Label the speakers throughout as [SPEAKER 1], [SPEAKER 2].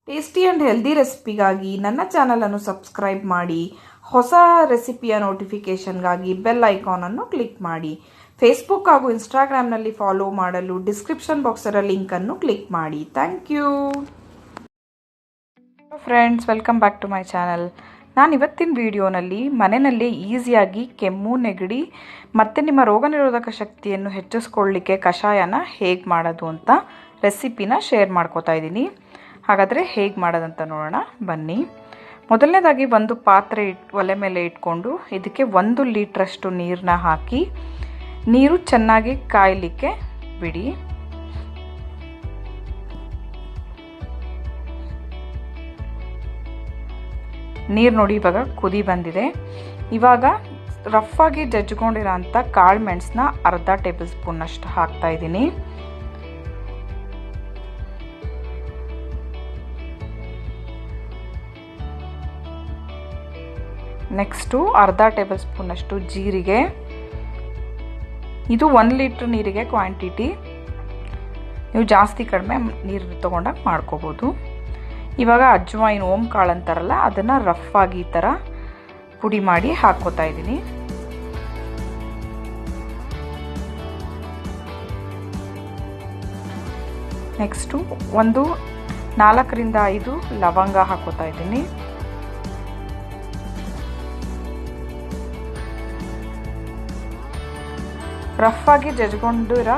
[SPEAKER 1] Tasty and healthy ರೆಸಿಪಿಗಾಗಿ ನನ್ನ ಚಾನಲನ್ನು subscribe ಮಾಡಿ. ಹೊಸ ರೆಸಿಪಿಯ ನೋಟಿಫಿಕೇಷನ್ಗಾಗಿ ಬೆಲ್ ಐಕಾನನ್ನು ಕ್ಲಿಕ್ ಮಾಡಿ. ಫೇಸ್ಬುಕ್ ಹಾಗೂ ಇನ್ಸ್ಟಾಗ್ರಾಮ್ನಲ್ಲಿ ಫಾಲೋ ಮಾಡಲು ಡಿಸ್ಕ್ರಿಪ್ಷನ್ ಬಾಕ್ಸರ ಲಿಂಕನ್ನು ಕ್ಲಿಕ್ ಮಾಡಿ. Thank you friends, welcome back to my channel. ನಾನು ಇವತ್ತಿನ ವಿಡಿಯೋನಲ್ಲಿ ಮನೆಯಲ್ಲೇ ಈಸಿಯಾಗಿ ಕೆಮ್ಮು, ನೆಗಡಿ ಮತ್ತು ನಿಮ್ಮ ರೋಗ ನಿರೋಧಕ ಶಕ್ತಿಯನ್ನು ಹೆಚ್ಚಿಸ್ಕೊಳ್ಳಿಕ್ಕೆ ಕಷಾಯನ ಹೇಗೆ ಮಾಡೋದು ಅಂತ ರೆಸಿಪಿನ ಶೇರ್ ಮಾಡ್ಕೋತಾ ಇದ್ದೀನಿ. ಹಾಗಾದರೆ ಹೇಗೆ ಮಾಡೋದಂತ ನೋಡೋಣ ಬನ್ನಿ. ಮೊದಲನೇದಾಗಿ ಒಂದು ಪಾತ್ರೆ ಒಲೆ ಮೇಲೆ ಇಟ್ಕೊಂಡು ಇದಕ್ಕೆ 1 ಲೀಟ್ರಷ್ಟು ನೀರನ್ನ ಹಾಕಿ ನೀರು ಚೆನ್ನಾಗಿ ಕಾಯಲಿಕ್ಕೆ ಬಿಡಿ. ನೀರು ನೋಡಿ ಇವಾಗ ಕುದಿ ಬಂದಿದೆ. ಇವಾಗ ರಫ್ ಆಗಿ ಜಜ್ಕೊಂಡಿರೋ ಅಂಥ ಕಾಳು ಮೆಣಸನ್ನ ಅರ್ಧ ಟೇಬಲ್ ಸ್ಪೂನಷ್ಟು ಹಾಕ್ತಾ ಇದ್ದೀನಿ. ನೆಕ್ಸ್ಟು ಅರ್ಧ ಟೇಬಲ್ ಸ್ಪೂನಷ್ಟು ಜೀರಿಗೆ. ಇದು 1 ಲೀಟ್ರ್ ನೀರಿಗೆ ಕ್ವಾಂಟಿಟಿ. ನೀವು ಜಾಸ್ತಿ ಕಡಿಮೆ ನೀರು ತೊಗೊಂಡಾಗ ಮಾಡ್ಕೋಬೋದು. ಇವಾಗ ಅಜ್ವಾಯಿನ್, ಓಂ ಕಾಳು ಅಂತಾರಲ್ಲ, ಅದನ್ನು ರಫ್ ಆಗಿ ಈ ಥರ ಪುಡಿ ಮಾಡಿ ಹಾಕ್ಕೋತಾ ಇದ್ದೀನಿ. ನೆಕ್ಸ್ಟು 4 ರಿಂದ 5 ಲವಂಗ ಹಾಕ್ಕೋತಾ ಇದ್ದೀನಿ. ರಫ್ ಆಗಿ ಜಜ್ಕೊಂಡಿರೋ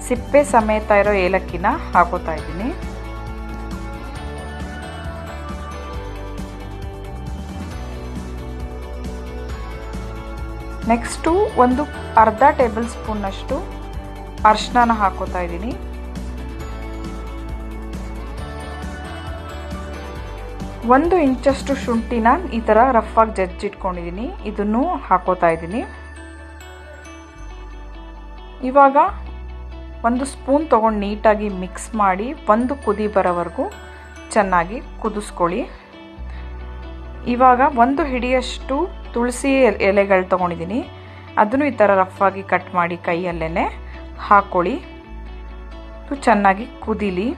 [SPEAKER 1] ಸಿಪ್ಪೆ ಸಮೇತ ಇರೋ ಏಲಕ್ಕಿನ ಹಾಕೋತಾ ಇದ್ದೀನಿ. ನೆಕ್ಸ್ಟು ಅರ್ಧ ಟೇಬಲ್ ಸ್ಪೂನಷ್ಟು ಅರಿಶಿನ ಹಾಕೋತಾ ಇದ್ದೀನಿ. ಒಂದು ಇಂಚಷ್ಟು ಶುಂಠಿನ ಈ ಥರ ರಫ್ ಆಗಿ ಜಜ್ಜಿಟ್ಕೊಂಡಿದ್ದೀನಿ, ಇದನ್ನು ಹಾಕೋತಾ ಇದ್ದೀನಿ. ಇವಾಗ 1 ಸ್ಪೂನ್ ತೊಗೊಂಡು ನೀಟಾಗಿ ಮಿಕ್ಸ್ ಮಾಡಿ 1 ಕುದಿ ಬರೋವರೆಗೂ ಚೆನ್ನಾಗಿ ಕುದಿಸ್ಕೊಳ್ಳಿ. ಇವಾಗ 1 ಹಿಡಿಯಷ್ಟು ತುಳಸಿ ಎಲೆಗಳು ತೊಗೊಂಡಿದ್ದೀನಿ, ಅದನ್ನು ಈ ಥರ ರಫ್ ಆಗಿ ಕಟ್ ಮಾಡಿ ಕೈಯಲ್ಲೇ ಹಾಕ್ಕೊಳ್ಳಿ. ಇದು ಚೆನ್ನಾಗಿ ಕುದೀಲಿ.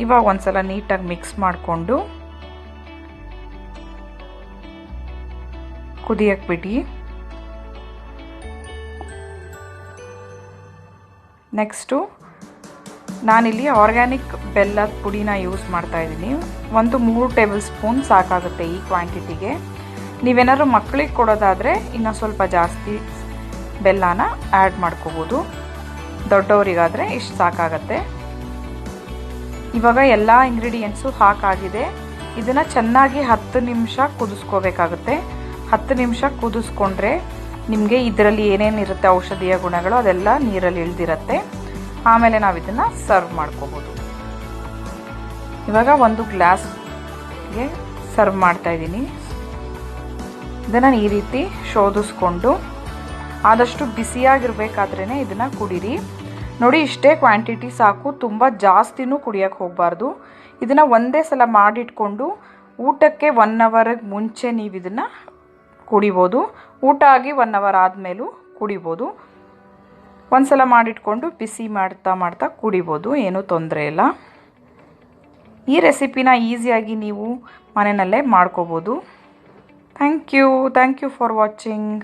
[SPEAKER 1] ಇವಾಗ ಒಂದ್ಸಲ ನೀಟಾಗಿ ಮಿಕ್ಸ್ ಮಾಡಿಕೊಂಡು ಕುದಿಯಕ್ಕೆ ಬಿಡಿ. ನೆಕ್ಸ್ಟು ನಾನಿಲ್ಲಿ ಆರ್ಗ್ಯಾನಿಕ್ ಬೆಲ್ಲದ ಪುಡಿನ ಯೂಸ್ ಮಾಡ್ತಾ ಇದ್ದೀನಿ. 3 ಟೇಬಲ್ ಸ್ಪೂನ್ ಸಾಕಾಗುತ್ತೆ ಈ ಕ್ವಾಂಟಿಟಿಗೆ. ನೀವೇನಾದ್ರು ಮಕ್ಕಳಿಗೆ ಕೊಡೋದಾದರೆ ಇನ್ನೂ ಸ್ವಲ್ಪ ಜಾಸ್ತಿ ಬೆಲ್ಲನ ಆ್ಯಡ್ ಮಾಡ್ಕೋಬೋದು. ದೊಡ್ಡವರಿಗಾದರೆ ಇಷ್ಟು ಸಾಕಾಗತ್ತೆ. ಇವಾಗ ಎಲ್ಲ ಇಂಗ್ರೀಡಿಯೆಂಟ್ಸು ಹಾಕಾಗಿದೆ. ಇದನ್ನು ಚೆನ್ನಾಗಿ 10 ನಿಮಿಷ ಕುದಿಸ್ಕೋಬೇಕಾಗುತ್ತೆ. 10 ನಿಮಿಷ ಕುದಿಸ್ಕೊಂಡ್ರೆ ನಿಮಗೆ ಇದರಲ್ಲಿ ಏನೇನಿರುತ್ತೆ ಔಷಧೀಯ ಗುಣಗಳು ಅದೆಲ್ಲ ನೀರಲ್ಲಿ ಇಳಿದಿರುತ್ತೆ. ಆಮೇಲೆ ನಾವು ಇದನ್ನು ಸರ್ವ್ ಮಾಡ್ಕೋಬೋದು. ಇವಾಗ 1 ಗ್ಲಾಸ್ಗೆ ಸರ್ವ್ ಮಾಡ್ತಾ ಇದ್ದೀನಿ. ಇದನ್ನು ಈ ರೀತಿ ಶೋಧಿಸ್ಕೊಂಡು ಆದಷ್ಟು ಬಿಸಿಯಾಗಿರ್ಬೇಕಾದ್ರೇ ಇದನ್ನು ಕುಡೀರಿ. ನೋಡಿ, ಇಷ್ಟೇ ಕ್ವಾಂಟಿಟಿ ಸಾಕು, ತುಂಬ ಜಾಸ್ತಿನೂ ಕುಡಿಯೋಕ್ಕೆ ಹೋಗಬಾರ್ದು. ಇದನ್ನು ಒಂದೇ ಸಲ ಮಾಡಿಟ್ಕೊಂಡು ಊಟಕ್ಕೆ 1 ಅವರ್ಗೆ ಮುಂಚೆ ನೀವು ಇದನ್ನು ಕುಡಿಬೋದು. ಊಟ ಆಗಿ 1 ಅವರ್ ಆದಮೇಲೂ ಕುಡಿಬೋದು. ಒಂದ್ಸಲ ಮಾಡಿಟ್ಕೊಂಡು ಬಿಸಿ ಮಾಡ್ತಾ ಕುಡಿಬೋದು, ಏನೂ ತೊಂದರೆ ಇಲ್ಲ. ಈ ರೆಸಿಪಿನ ಈಸಿಯಾಗಿ ನೀವು ಮನೆಯಲ್ಲೇ ಮಾಡ್ಕೋಬೋದು. Thank you for watching.